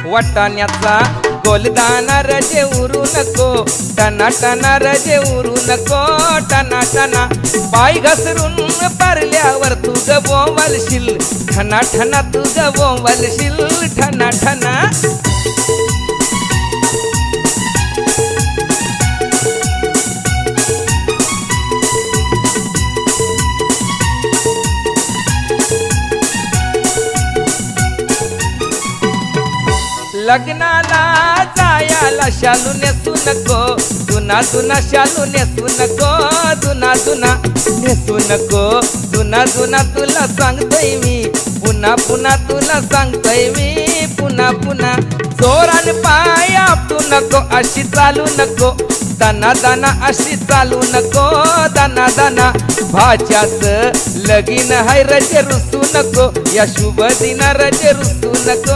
वाटाण्याचा गोलदाना रजे उरू नको, टना टना रजे उरू नको, टना टना पाय घसरून पारल्यावर तू गवलशील, ठना ठना तू गवलशील, ठना ठना. लग्नाला जायाला शालू नेसू नको, जुना जुना शालू नेसू नको, जुना जुना नेसू नको, जुना जुना तुला सांगतोय मी, पुन्हा पुन्हा तुला सांगतोय मी, पुन्हा पुन्हा. जोरान पाय आपटू नको, अशी चालू नको, दाना दाना अशी चालू नको, दाना दाना. भाच्याच लगीन हाय रजे रुसू नको, या शुभ दिना रजे रुसू नको.